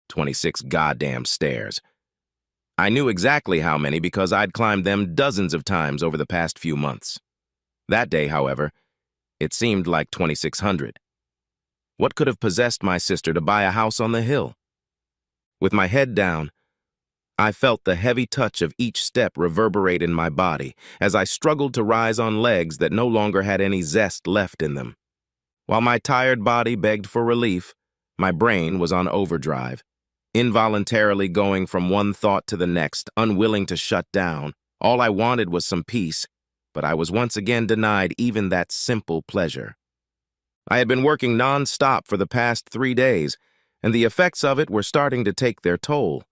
26 goddamn stairs. I knew exactly how many because I'd climbed them dozens of times over the past few months. That day, however, it seemed like 2,600. What could have possessed my sister to buy a house on the hill? With my head down, I felt the heavy touch of each step reverberate in my body as I struggled to rise on legs that no longer had any zest left in them. While my tired body begged for relief, my brain was on overdrive, involuntarily going from one thought to the next, unwilling to shut down. All I wanted was some peace, but I was once again denied even that simple pleasure. I had been working non-stop for the past 3 days, and the effects of it were starting to take their toll.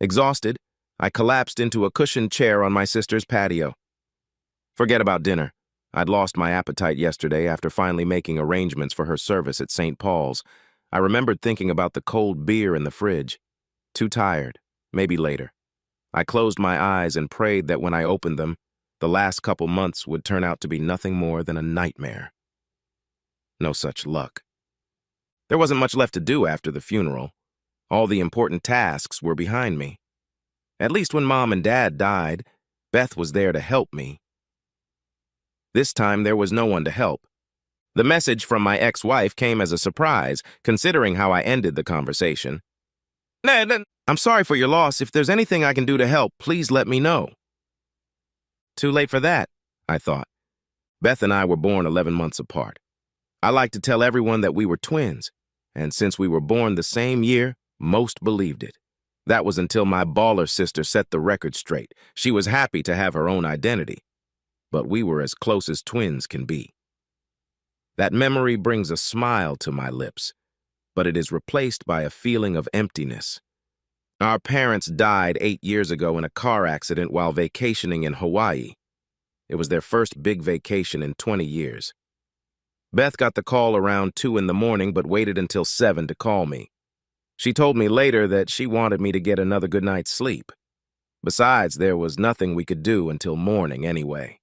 Exhausted, I collapsed into a cushioned chair on my sister's patio. Forget about dinner. I'd lost my appetite yesterday after finally making arrangements for her service at St. Paul's. I remembered thinking about the cold beer in the fridge. Too tired. Maybe later. I closed my eyes and prayed that when I opened them, the last couple months would turn out to be nothing more than a nightmare. No such luck. There wasn't much left to do after the funeral. All the important tasks were behind me. At least when Mom and Dad died, Beth was there to help me. This time there was no one to help. The message from my ex-wife came as a surprise, considering how I ended the conversation. I'm sorry for your loss. If there's anything I can do to help, please let me know. Too late for that, I thought. Beth and I were born 11 months apart. I like to tell everyone that we were twins, and since we were born the same year, most believed it. That was until my baller sister set the record straight. She was happy to have her own identity, but we were as close as twins can be. That memory brings a smile to my lips, but it is replaced by a feeling of emptiness. Our parents died 8 years ago in a car accident while vacationing in Hawaii. It was their first big vacation in 20 years. Beth got the call around 2 in the morning, but waited until 7 to call me. She told me later that she wanted me to get another good night's sleep. Besides, there was nothing we could do until morning anyway.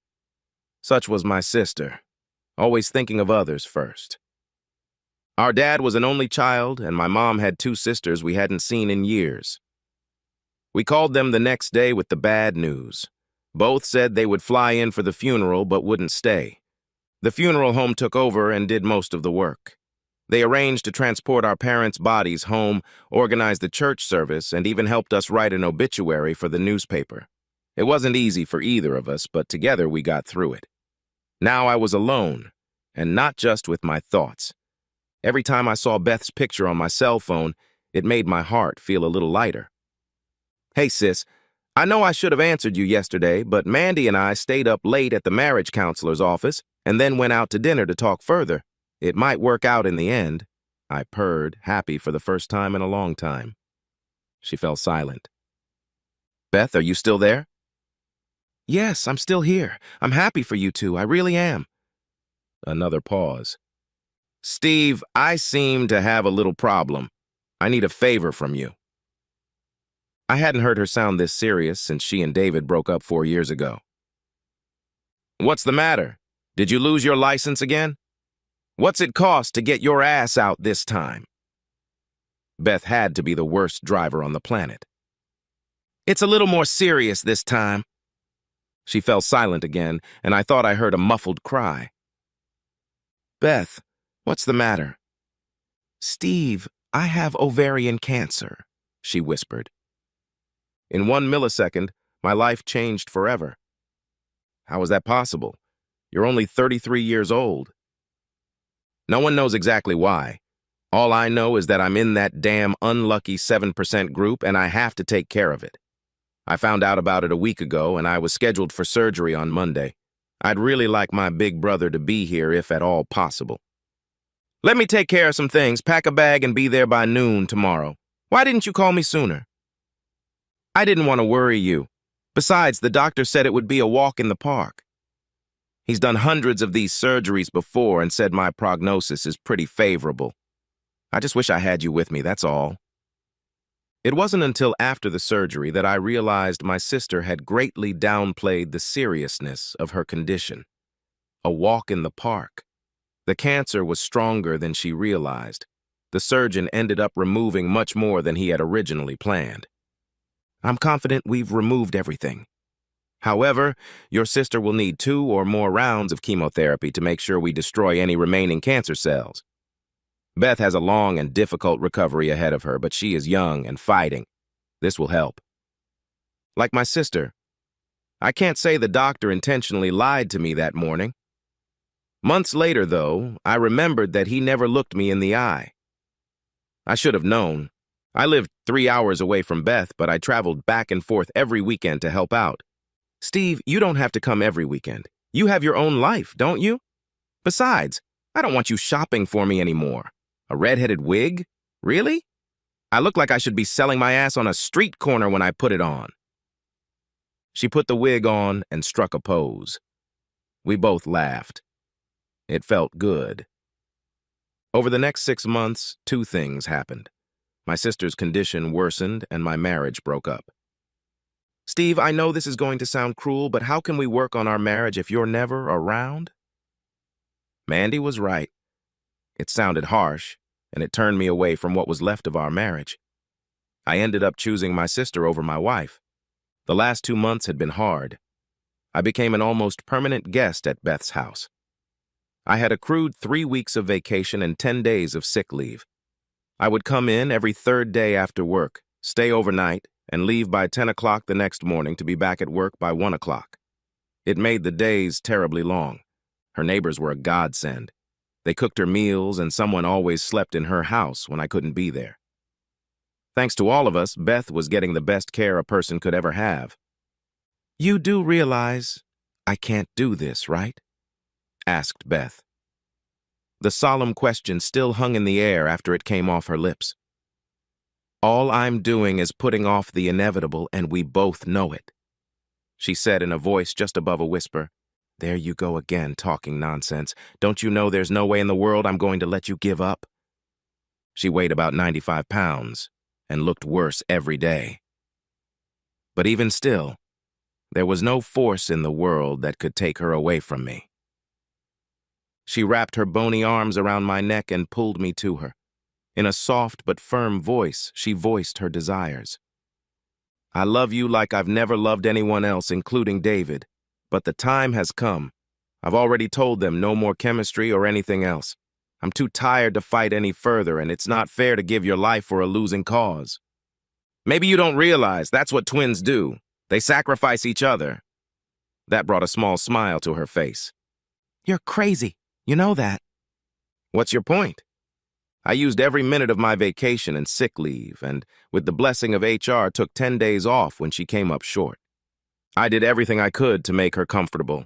Such was my sister, always thinking of others first. Our dad was an only child, and my mom had 2 sisters we hadn't seen in years. We called them the next day with the bad news. Both said they would fly in for the funeral but wouldn't stay. The funeral home took over and did most of the work. They arranged to transport our parents' bodies home, organized the church service, and even helped us write an obituary for the newspaper. It wasn't easy for either of us, but together we got through it. Now I was alone, and not just with my thoughts. Every time I saw Beth's picture on my cell phone, it made my heart feel a little lighter. Hey, sis, I know I should have answered you yesterday, but Mandy and I stayed up late at the marriage counselor's office and then went out to dinner to talk further. It might work out in the end, I purred, happy for the first time in a long time. She fell silent. Beth, are you still there? Yes, I'm still here. I'm happy for you two, I really am. Another pause. Steve, I seem to have a little problem. I need a favor from you. I hadn't heard her sound this serious since she and David broke up 4 years ago. What's the matter? Did you lose your license again? What's it cost to get your ass out this time? Beth had to be the worst driver on the planet. It's a little more serious this time. She fell silent again, and I thought I heard a muffled cry. Beth, what's the matter? Steve, I have ovarian cancer, she whispered. In 1 millisecond, my life changed forever. How is that possible? You're only 33 years old. No one knows exactly why. All I know is that I'm in that damn unlucky 7% group and I have to take care of it. I found out about it a week ago and I was scheduled for surgery on Monday. I'd really like my big brother to be here if at all possible. Let me take care of some things, pack a bag and be there by noon tomorrow. Why didn't you call me sooner? I didn't want to worry you. Besides, the doctor said it would be a walk in the park. He's done hundreds of these surgeries before and said my prognosis is pretty favorable. I just wish I had you with me, that's all. It wasn't until after the surgery that I realized my sister had greatly downplayed the seriousness of her condition. A walk in the park. The cancer was stronger than she realized. The surgeon ended up removing much more than he had originally planned. I'm confident we've removed everything. However, your sister will need 2 or more rounds of chemotherapy to make sure we destroy any remaining cancer cells. Beth has a long and difficult recovery ahead of her, but she is young and fighting. This will help. Like my sister, I can't say the doctor intentionally lied to me that morning. Months later, though, I remembered that he never looked me in the eye. I should have known. I lived 3 hours away from Beth, but I traveled back and forth every weekend to help out. Steve, you don't have to come every weekend. You have your own life, don't you? Besides, I don't want you shopping for me anymore. A red-headed wig? Really? I look like I should be selling my ass on a street corner when I put it on. She put the wig on and struck a pose. We both laughed. It felt good. Over the next 6 months, 2 things happened. My sister's condition worsened and my marriage broke up. Steve, I know this is going to sound cruel, but how can we work on our marriage if you're never around? Mandy was right. It sounded harsh, and it turned me away from what was left of our marriage. I ended up choosing my sister over my wife. The last 2 months had been hard. I became an almost permanent guest at Beth's house. I had accrued 3 weeks of vacation and 10 days of sick leave. I would come in every 3rd day after work, stay overnight, and leave by 10 o'clock the next morning to be back at work by 1 o'clock. It made the days terribly long. Her neighbors were a godsend. They cooked her meals, and someone always slept in her house when I couldn't be there. Thanks to all of us, Beth was getting the best care a person could ever have. You do realize I can't do this, right? Asked Beth. The solemn question still hung in the air after it came off her lips. All I'm doing is putting off the inevitable, and we both know it, she said in a voice just above a whisper. There you go again, talking nonsense. Don't you know there's no way in the world I'm going to let you give up? She weighed about 95 pounds and looked worse every day. But even still, there was no force in the world that could take her away from me. She wrapped her bony arms around my neck and pulled me to her. In a soft but firm voice, she voiced her desires. I love you like I've never loved anyone else, including David. But the time has come. I've already told them no more chemistry or anything else. I'm too tired to fight any further, and it's not fair to give your life for a losing cause. Maybe you don't realize that's what twins do. They sacrifice each other. That brought a small smile to her face. You're crazy. You know that. What's your point? I used every minute of my vacation and sick leave, and with the blessing of HR, took 10 days off when she came up short. I did everything I could to make her comfortable.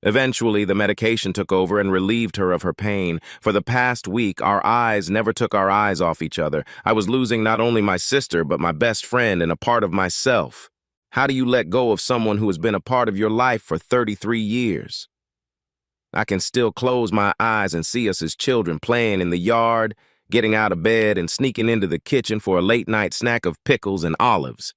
Eventually, the medication took over and relieved her of her pain. For the past week, our eyes never took our eyes off each other. I was losing not only my sister, but my best friend and a part of myself. How do you let go of someone who has been a part of your life for 33 years? I can still close my eyes and see us as children playing in the yard, getting out of bed and sneaking into the kitchen for a late-night snack of pickles and olives.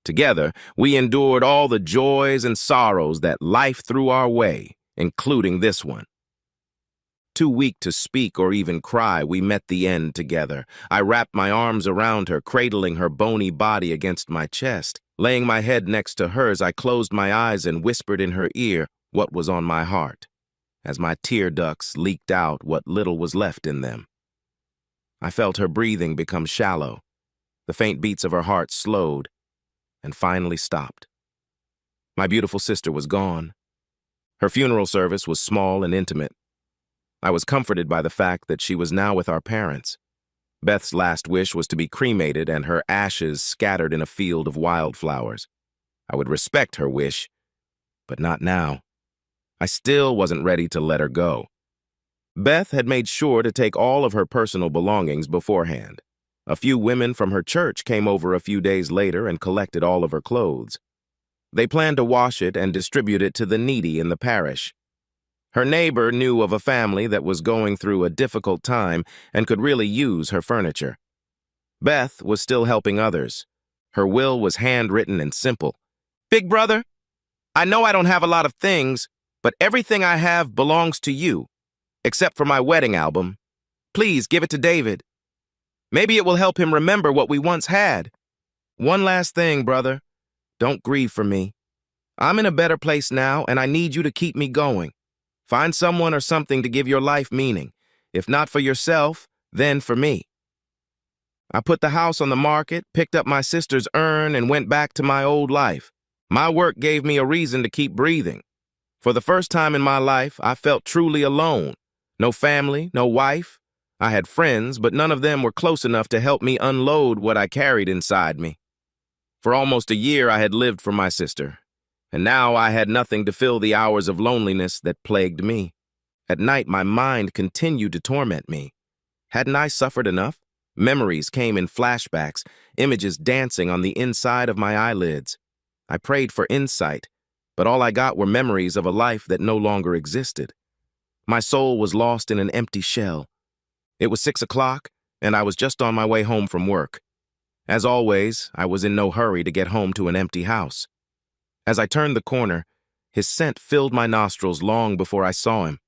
Together, we endured all the joys and sorrows that life threw our way, including this one. Too weak to speak or even cry, we met the end together. I wrapped my arms around her, cradling her bony body against my chest. Laying my head next to hers, I closed my eyes and whispered in her ear what was on my heart, as my tear ducts leaked out what little was left in them. I felt her breathing become shallow. The faint beats of her heart slowed and finally stopped. My beautiful sister was gone. Her funeral service was small and intimate. I was comforted by the fact that she was now with our parents. Beth's last wish was to be cremated and her ashes scattered in a field of wildflowers. I would respect her wish, but not now. I still wasn't ready to let her go. Beth had made sure to take all of her personal belongings beforehand. A few women from her church came over a few days later and collected all of her clothes. They planned to wash it and distribute it to the needy in the parish. Her neighbor knew of a family that was going through a difficult time and could really use her furniture. Beth was still helping others. Her will was handwritten and simple. Big brother, I know I don't have a lot of things, but everything I have belongs to you, except for my wedding album. Please give it to David. Maybe it will help him remember what we once had. One last thing, brother. Don't grieve for me. I'm in a better place now, and I need you to keep me going. Find someone or something to give your life meaning. If not for yourself, then for me. I put the house on the market, picked up my sister's urn, and went back to my old life. My work gave me a reason to keep breathing. For the first time in my life, I felt truly alone. No family, no wife. I had friends, but none of them were close enough to help me unload what I carried inside me. For almost a year, I had lived for my sister, and now I had nothing to fill the hours of loneliness that plagued me. At night, my mind continued to torment me. Hadn't I suffered enough? Memories came in flashbacks, images dancing on the inside of my eyelids. I prayed for insight, but all I got were memories of a life that no longer existed. My soul was lost in an empty shell. It was 6 o'clock, and I was just on my way home from work. As always, I was in no hurry to get home to an empty house. As I turned the corner, his scent filled my nostrils long before I saw him.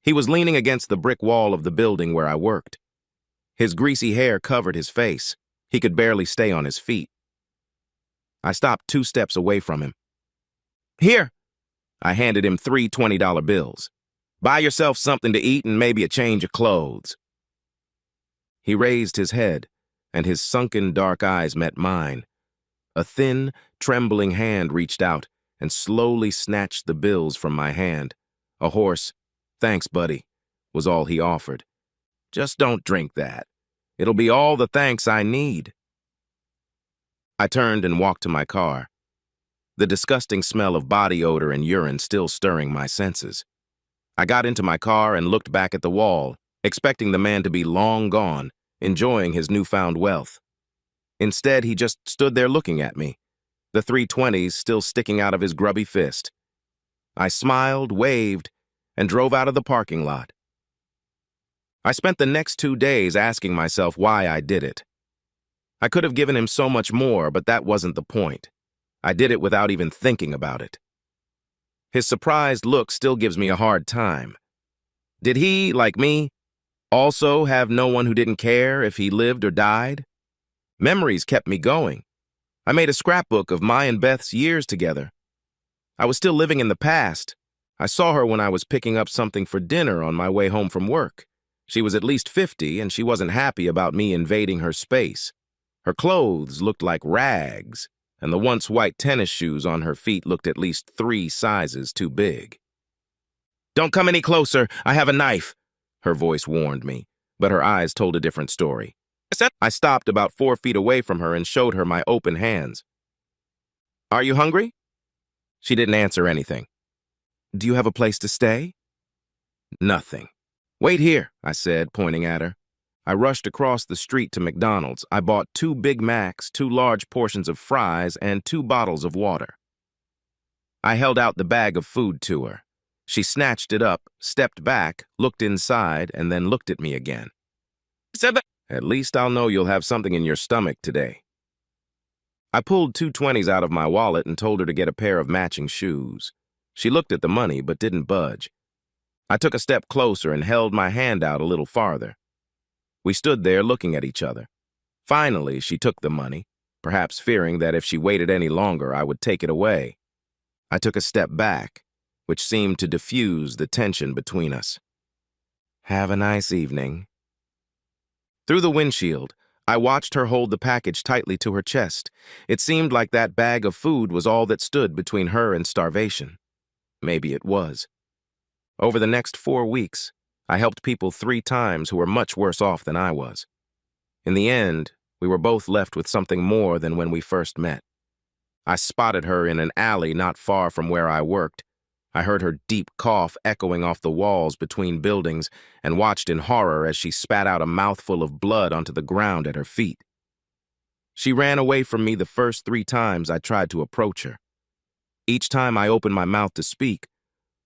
He was leaning against the brick wall of the building where I worked. His greasy hair covered his face. He could barely stay on his feet. I stopped 2 steps away from him. Here! I handed him 3 $20 bills. Buy yourself something to eat and maybe a change of clothes. He raised his head, and his sunken dark eyes met mine. A thin, trembling hand reached out and slowly snatched the bills from my hand. A hoarse, "Thanks, buddy," was all he offered. "Just don't drink that. It'll be all the thanks I need." I turned and walked to my car, the disgusting smell of body odor and urine still stirring my senses. I got into my car and looked back at the wall, expecting the man to be long gone, enjoying his newfound wealth. Instead, he just stood there looking at me, the 320s still sticking out of his grubby fist. I smiled, waved, and drove out of the parking lot. I spent the next 2 days asking myself why I did it. I could have given him so much more, but that wasn't the point. I did it without even thinking about it. His surprised look still gives me a hard time. Did he, like me, also have no one who didn't care if he lived or died? Memories kept me going. I made a scrapbook of my and Beth's years together. I was still living in the past. I saw her when I was picking up something for dinner on my way home from work. She was at least 50, and she wasn't happy about me invading her space. Her clothes looked like rags, and the once white tennis shoes on her feet looked at least 3 sizes too big. "Don't come any closer, I have a knife," her voice warned me, but her eyes told a different story. I stopped about 4 feet away from her and showed her my open hands. "Are you hungry?" She didn't answer anything. "Do you have a place to stay?" Nothing. "Wait here," I said, pointing at her. I rushed across the street to McDonald's. I bought 2 Big Macs, 2 large portions of fries, and 2 bottles of water. I held out the bag of food to her. She snatched it up, stepped back, looked inside, and then looked at me again. "At least I'll know you'll have something in your stomach today." I pulled 2 20s out of my wallet and told her to get a pair of matching shoes. She looked at the money but didn't budge. I took a step closer and held my hand out a little farther. We stood there looking at each other. Finally, she took the money, perhaps fearing that if she waited any longer, I would take it away. I took a step back, which seemed to diffuse the tension between us. "Have a nice evening." Through the windshield, I watched her hold the package tightly to her chest. It seemed like that bag of food was all that stood between her and starvation. Maybe it was. Over the next 4 weeks, I helped people 3 times who were much worse off than I was. In the end, we were both left with something more than when we first met. I spotted her in an alley not far from where I worked. I heard her deep cough echoing off the walls between buildings and watched in horror as she spat out a mouthful of blood onto the ground at her feet. She ran away from me the first 3 times I tried to approach her. Each time I opened my mouth to speak,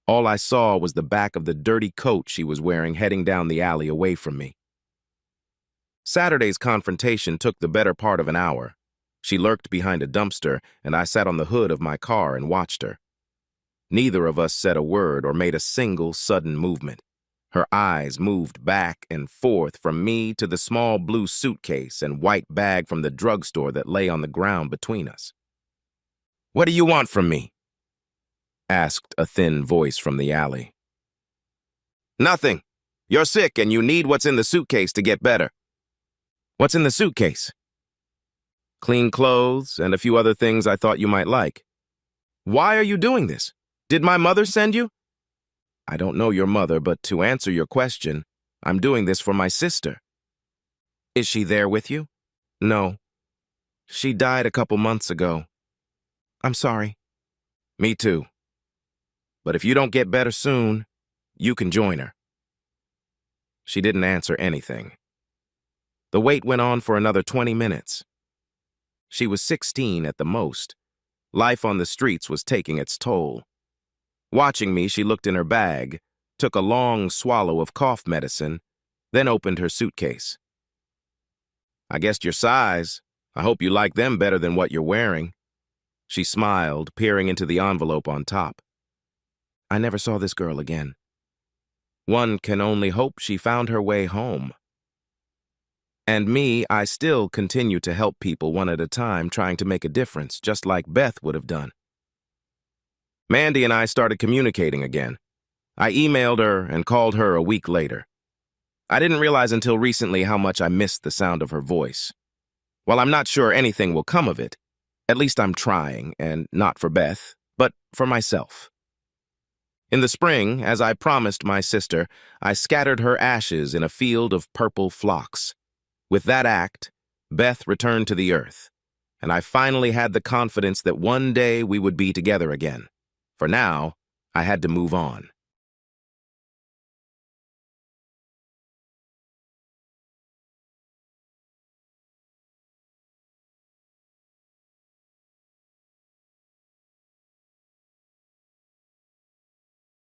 all I saw was the back of the dirty coat she was wearing heading down the alley away from me. Saturday's confrontation took the better part of an hour. She lurked behind a dumpster, and I sat on the hood of my car and watched her. Neither of us said a word or made a single sudden movement. Her eyes moved back and forth from me to the small blue suitcase and white bag from the drugstore that lay on the ground between us. "What do you want from me?" asked a thin voice from the alley. "Nothing. You're sick and you need what's in the suitcase to get better." "What's in the suitcase?" "Clean clothes and a few other things I thought you might like." "Why are you doing this? Did my mother send you?" "I don't know your mother, but to answer your question, I'm doing this for my sister." "Is she there with you?" "No. She died a couple months ago." "I'm sorry." "Me too. But if you don't get better soon, you can join her." She didn't answer anything. The wait went on for another 20 minutes. She was 16 at the most. Life on the streets was taking its toll. Watching me, she looked in her bag, took a long swallow of cough medicine, then opened her suitcase. "I guessed your size. I hope you like them better than what you're wearing." She smiled, peering into the envelope on top. I never saw this girl again. One can only hope she found her way home. And me, I still continue to help people one at a time, trying to make a difference, just like Beth would have done. Mandy and I started communicating again. I emailed her and called her a week later. I didn't realize until recently how much I missed the sound of her voice. While I'm not sure anything will come of it, at least I'm trying, and not for Beth, but for myself. In the spring, as I promised my sister, I scattered her ashes in a field of purple phlox. With that act, Beth returned to the earth, and I finally had the confidence that one day we would be together again. For now, I had to move on.